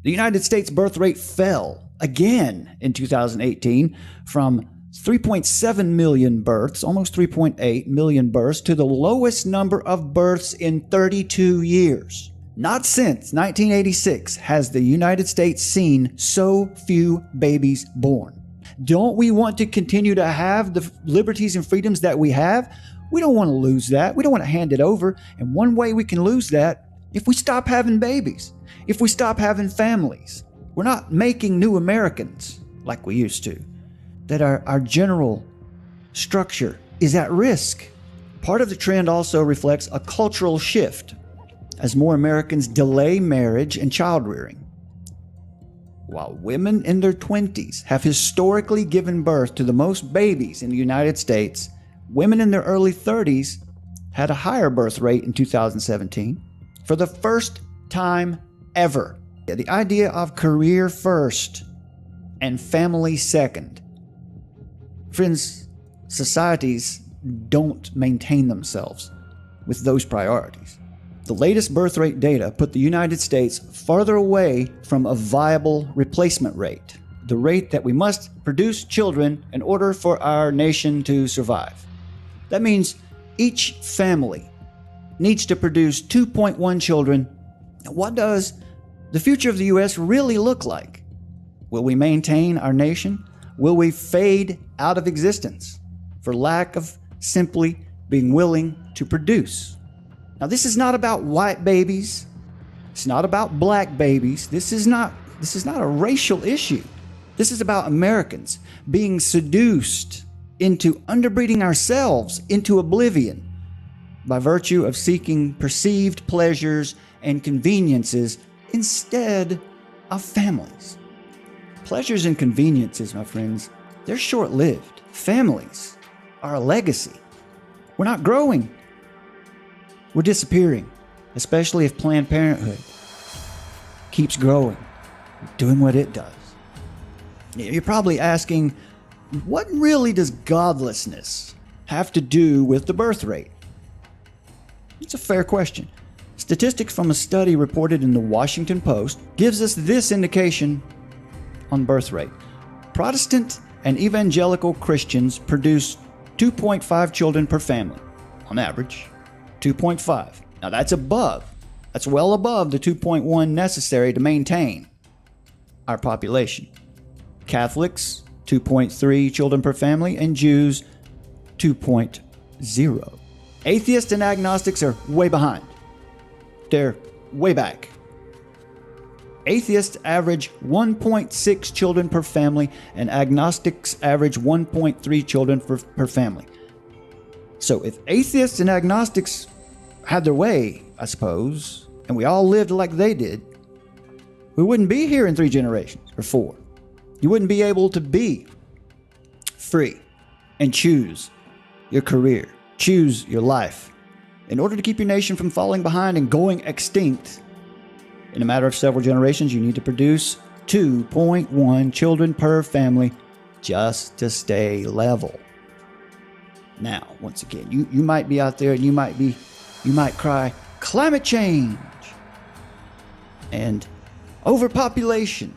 The United States birth rate fell again in 2018 from 3.7 million births, almost 3.8 million births, to the lowest number of births in 32 years. Not since 1986 has the United States seen so few babies born. Don't we want to continue to have the liberties and freedoms that we have? We don't want to lose that. We don't want to hand it over. And one way we can lose that, if we stop having babies, if we stop having families. We're not making new Americans like we used to. That our general structure is at risk. Part of the trend also reflects a cultural shift as more Americans delay marriage and child rearing. While women in their 20s have historically given birth to the most babies in the United States, women in their early 30s had a higher birth rate in 2017 for the first time ever. The idea of career first and family second. Friends, societies don't maintain themselves with those priorities. The latest birth rate data put the United States farther away from a viable replacement rate, the rate that we must produce children in order for our nation to survive. That means each family needs to produce 2.1 children. What does the future of the U.S. really look like? Will we maintain our nation? Will we fade out of existence for lack of simply being willing to produce? Now, this is not about white babies. It's not about black babies. This is not a racial issue. This is about Americans being seduced into underbreeding ourselves into oblivion by virtue of seeking perceived pleasures and conveniences instead of families. Pleasures and conveniences, my friends, they're short-lived. Families are a legacy. We're not growing. We're disappearing, especially if Planned Parenthood keeps growing, doing what it does. You're probably asking, what really does godlessness have to do with the birth rate? It's a fair question. Statistics from a study reported in the Washington Post gives us this indication on birth rate. Protestant and evangelical Christians produce 2.5 children per family, on average. 2.5. Now that's well above the 2.1 necessary to maintain our population. Catholics, 2.3 children per family, and Jews, 2.0. Atheists and agnostics are way behind. They're way back. Atheists average 1.6 children per family, and agnostics average 1.3 children per family. So if atheists and agnostics had their way, I suppose, and we all lived like they did, we wouldn't be here in 3 generations or 4. You wouldn't be able to be free and choose your career, choose your life. In order to keep your nation from falling behind and going extinct, in a matter of several generations, you need to produce 2.1 children per family just to stay level. Now, once again, you might be out there and you might cry, climate change and overpopulation.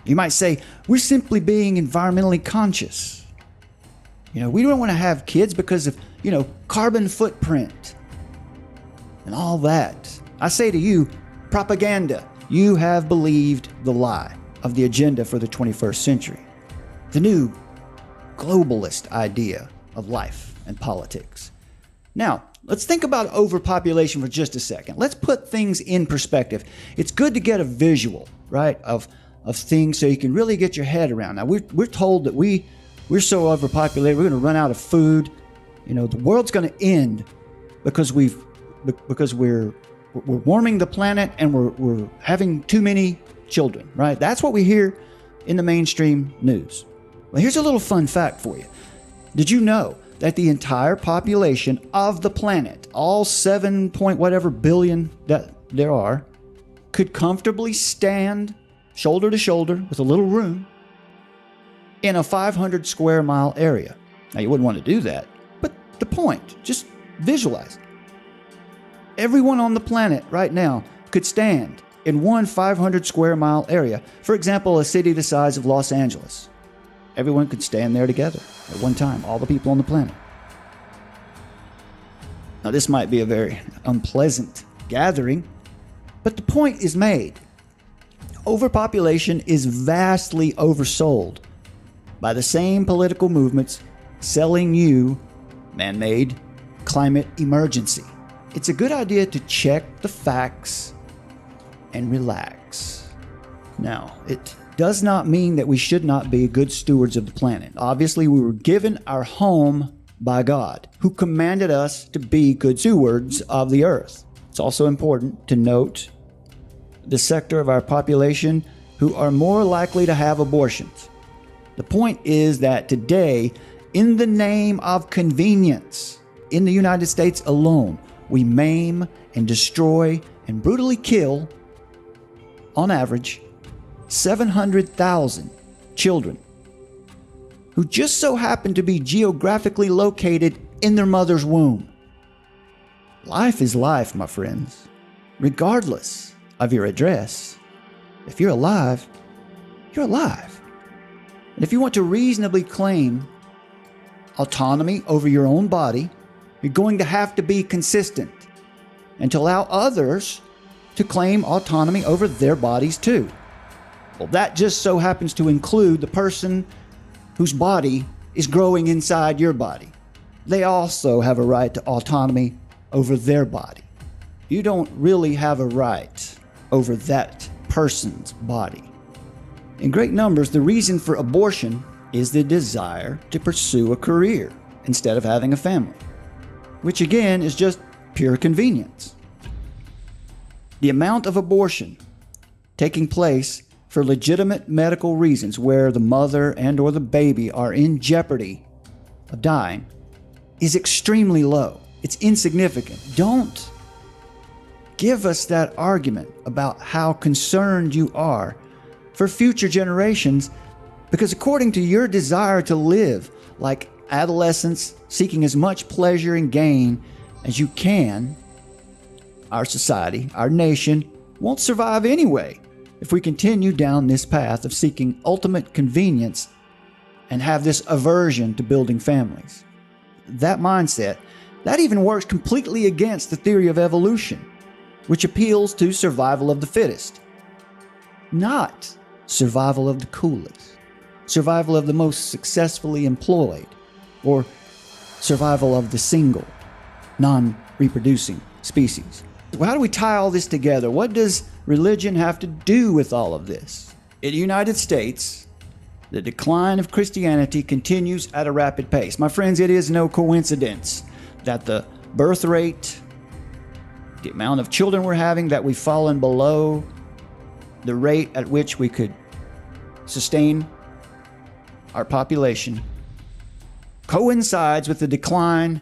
You might say, we're simply being environmentally conscious. We don't want to have kids because of, carbon footprint and all that. I say to you, propaganda. You have believed the lie of the agenda for the 21st century. The new globalist idea of life and politics. Now, let's think about overpopulation for just a second. Let's put things in perspective. It's good to get a visual, right, of things so you can really get your head around. Now, we're told that we're so overpopulated, we're going to run out of food. The world's going to end because we're warming the planet and we're having too many children, right? That's what we hear in the mainstream news. Well, here's a little fun fact for you. Did you know that the entire population of the planet, all 7 point whatever billion that there are, could comfortably stand shoulder to shoulder with a little room in a 500 square mile area? Now, you wouldn't want to do that, but the point, just visualize. Everyone on the planet right now could stand in one 500 square mile area. For example, a city the size of Los Angeles. Everyone could stand there together at one time, all the people on the planet. Now, this might be a very unpleasant gathering, but the point is made. Overpopulation is vastly oversold by the same political movements selling you man-made climate emergency. It's a good idea to check the facts and relax. Now, it does not mean that we should not be good stewards of the planet. Obviously, we were given our home by God, who commanded us to be good stewards of the earth. It's also important to note the sector of our population who are more likely to have abortions. The point is that today, in the name of convenience, in the United States alone, we maim and destroy and brutally kill, on average, 700,000 children who just so happen to be geographically located in their mother's womb. Life is life, my friends, regardless of your address. If you're alive, you're alive. And if you want to reasonably claim autonomy over your own body, you're going to have to be consistent and to allow others to claim autonomy over their bodies too. Well, that just so happens to include the person whose body is growing inside your body. They also have a right to autonomy over their body. You don't really have a right over that person's body. In great numbers, the reason for abortion is the desire to pursue a career instead of having a family, which again is just pure convenience. The amount of abortion taking place for legitimate medical reasons where the mother and or the baby are in jeopardy of dying is extremely low. It's insignificant. Don't give us that argument about how concerned you are for future generations, because according to your desire to live like adolescents, seeking as much pleasure and gain as you can, our society, our nation, won't survive anyway if we continue down this path of seeking ultimate convenience and have this aversion to building families. That mindset, that even works completely against the theory of evolution, which appeals to survival of the fittest, not survival of the coolest, survival of the most successfully employed, or survival of the single, non-reproducing species. How do we tie all this together? What does religion have to do with all of this? In the United States, the decline of Christianity continues at a rapid pace. My friends, it is no coincidence that the birth rate, the amount of children we're having, that we've fallen below the rate at which we could sustain our population, coincides with the decline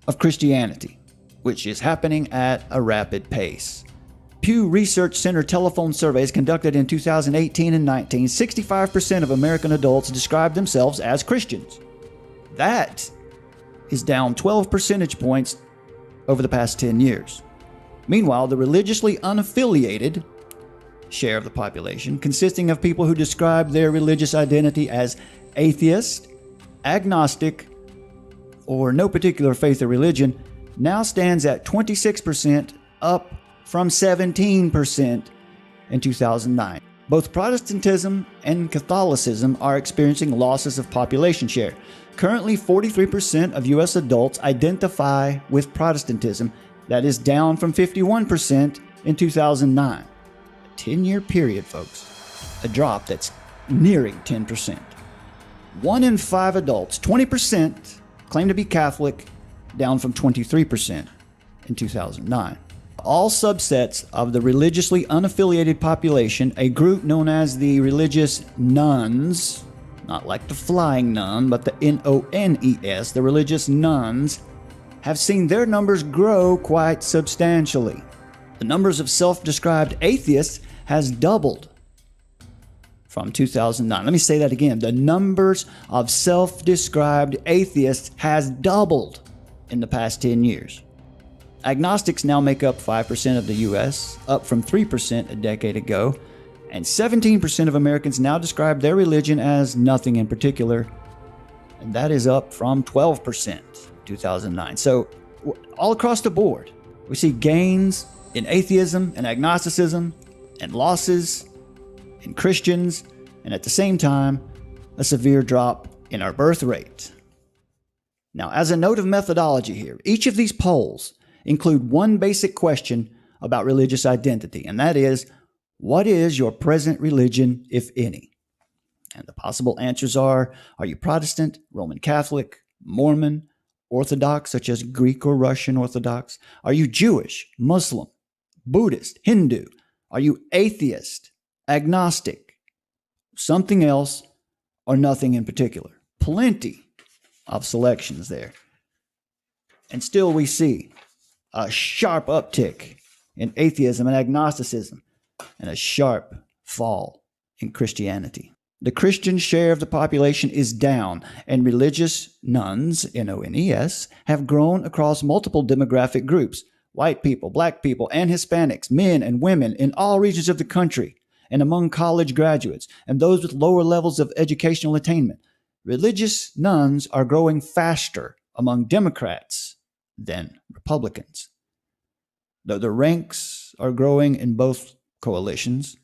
of Christianity, which is happening at a rapid pace. Pew Research Center telephone surveys conducted in 2018 and 19, 65% of American adults described themselves as Christians. That is down 12 percentage points over the past 10 years. Meanwhile, the religiously unaffiliated share of the population, consisting of people who describe their religious identity as atheist, agnostic, or no particular faith or religion, now stands at 26%, up from 17% in 2009. Both Protestantism and Catholicism are experiencing losses of population share. Currently, 43% of U.S. adults identify with Protestantism. That is down from 51% in 2009. A 10-year period, folks. A drop that's nearing 10%. 1 in 5 adults, 20%, claim to be Catholic, down from 23% in 2009. All subsets of the religiously unaffiliated population, a group known as the religious nuns, not like the flying nun, but the N-O-N-E-S, the religious nuns, have seen their numbers grow quite substantially. The numbers of self-described atheists has doubled from 2009. Let me say that again. The numbers of self-described atheists has doubled in the past 10 years. Agnostics now make up 5% of the U.S., up from 3% a decade ago, and 17% of Americans now describe their religion as nothing in particular, and that is up from 12% in 2009. So all across the board, we see gains in atheism and agnosticism and losses in Christians, and at the same time, a severe drop in our birth rate. Now, as a note of methodology here, each of these polls include one basic question about religious identity, and that is, what is your present religion, if any? And the possible answers are you Protestant, Roman Catholic, Mormon, Orthodox, such as Greek or Russian Orthodox? Are you Jewish, Muslim, Buddhist, Hindu? Are you atheist, agnostic, something else, or nothing in particular? Plenty of selections there. And still we see a sharp uptick in atheism and agnosticism and a sharp fall in Christianity. The Christian share of the population is down, and religious nuns, N-O-N-E-S, have grown across multiple demographic groups: white people, black people, and Hispanics, men and women in all regions of the country, and among college graduates and those with lower levels of educational attainment. Religious nuns are growing faster among Democrats than Republicans. Though the ranks are growing in both coalitions,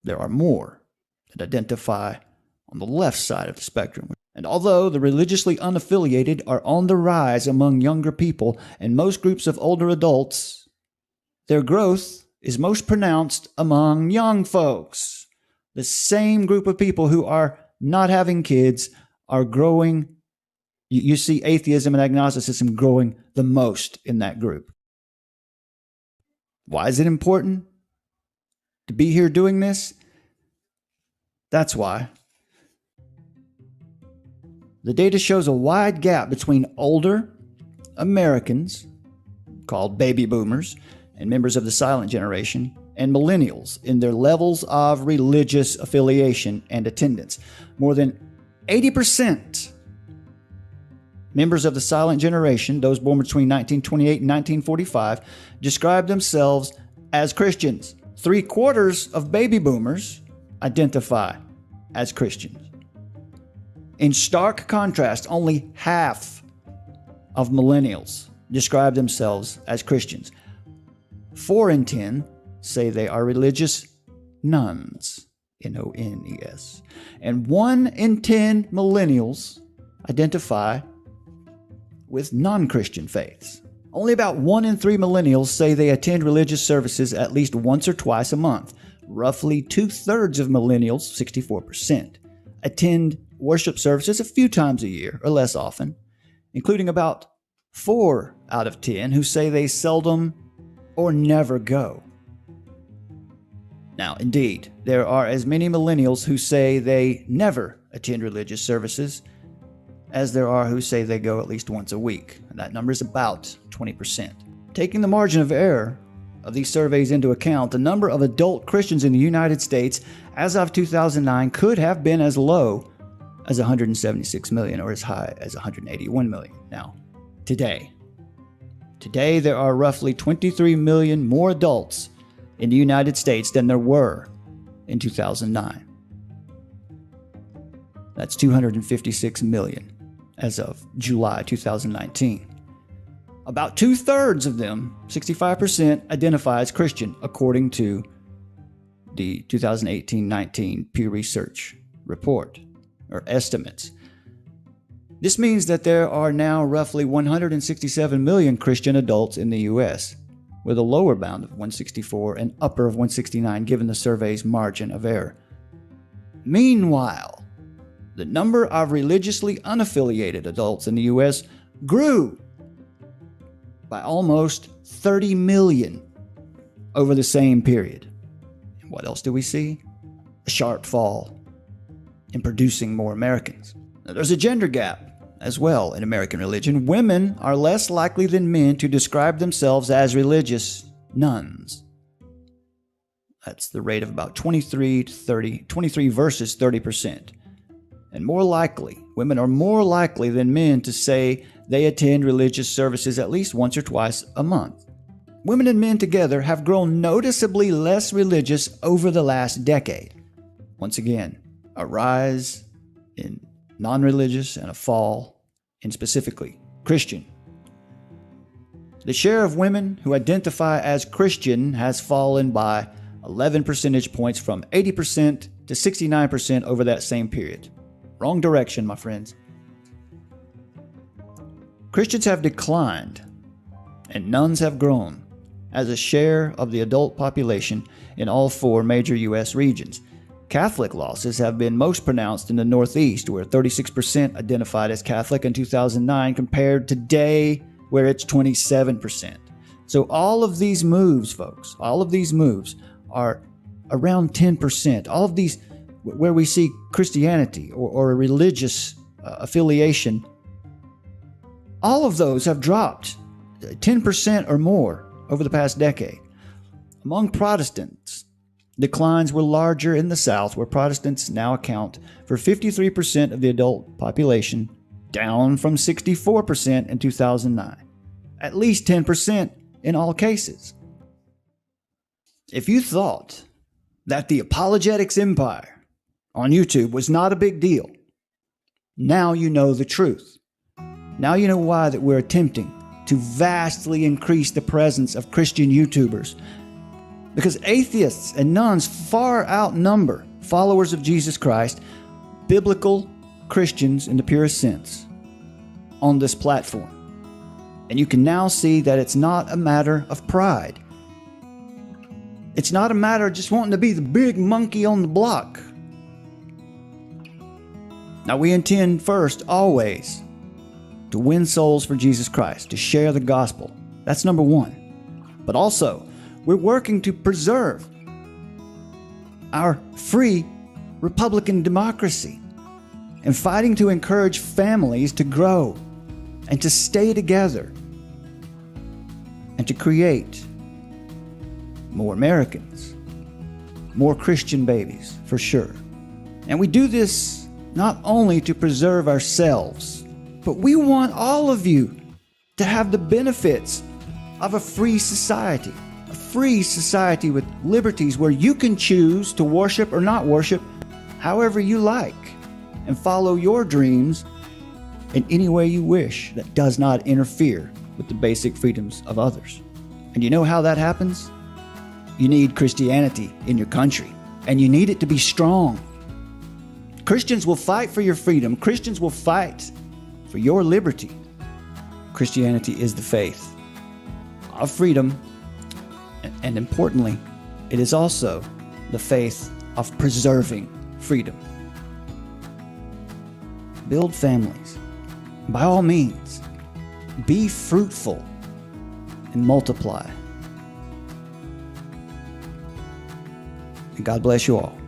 there are more that identify on the left side of the spectrum. And although the religiously unaffiliated are on the rise among younger people and most groups of older adults, their growth is most pronounced among young folks. The same group of people who are not having kids are growing. You see atheism and agnosticism growing the most in that group. Why is it important to be here doing this? That's why. The data shows a wide gap between older Americans, called baby boomers, and members of the silent generation, and millennials in their levels of religious affiliation and attendance. More than 80% members of the silent generation, those born between 1928 and 1945, describe themselves as Christians. 3/4 of baby boomers identify as Christians. In stark contrast, only half of millennials describe themselves as Christians. 4 in 10 say they are religious nuns, N-O-N-E-S. And 1 in 10 millennials identify with non-Christian faiths. Only about 1 in 3 millennials say they attend religious services at least once or twice a month. Roughly 2/3 of millennials, 64%, attend worship services a few times a year or less often, including about 4 out of 10 who say they seldom or never go. Now, indeed, there are as many millennials who say they never attend religious services as there are who say they go at least once a week. And that number is about 20%. Taking the margin of error of these surveys into account, the number of adult Christians in the United States as of 2009 could have been as low as 176 million or as high as 181 million. Now, today there are roughly 23 million more adults in the United States than there were in 2009. That's 256 million as of July 2019. About 2/3 of them, 65%, identify as Christian, according to the 2018-19 Pew Research report, or estimates. This means that there are now roughly 167 million Christian adults in the U.S., with a lower bound of 164 and upper of 169 given the survey's margin of error. Meanwhile, the number of religiously unaffiliated adults in the U.S. grew by almost 30 million over the same period. And what else do we see? A sharp fall in producing more Americans. Now, there's a gender gap as well in American religion. Women are less likely than men to describe themselves as religious nuns. That's the rate of about 23 versus 30%. And more likely, Women are more likely than men to say they attend religious services at least once or twice a month. Women and men together have grown noticeably less religious over the last decade. Once again, a rise in non-religious and a fall in specifically Christian. The share of women who identify as Christian has fallen by 11 percentage points from 80% to 69% over that same period. Wrong direction, my friends. Christians have declined and nuns have grown as a share of the adult population in all 4 major U.S. regions. Catholic losses have been most pronounced in the Northeast, where 36% identified as Catholic in 2009, compared to today, where it's 27%. So all of these moves, folks, all of these moves are around 10%. All of these, where we see Christianity or a religious affiliation, all of those have dropped 10% or more over the past decade. Among Protestants, declines were larger in the South, where Protestants now account for 53% of the adult population, down from 64% in 2009. At least 10% in all cases. If you thought that the apologetics empire on YouTube was not a big deal, now you know the truth. Now you know why that we're attempting to vastly increase the presence of Christian YouTubers. Because atheists and nuns far outnumber followers of Jesus Christ, biblical Christians in the purest sense, on this platform. And you can now see that it's not a matter of pride. It's not a matter of just wanting to be the big monkey on the block. Now, we intend first, always, to win souls for Jesus Christ, to share the gospel. That's number one. But also, we're working to preserve our free Republican democracy and fighting to encourage families to grow and to stay together and to create more Americans, more Christian babies, for sure. And we do this not only to preserve ourselves, but we want all of you to have the benefits of a free society with liberties where you can choose to worship or not worship however you like and follow your dreams in any way you wish that does not interfere with the basic freedoms of others. And you know how that happens? You need Christianity in your country, and you need it to be strong. Christians will fight for your freedom. Christians will fight for your liberty. Christianity is the faith of freedom, and importantly, it is also the faith of preserving freedom. Build families. By all means, be fruitful and multiply. And God bless you all.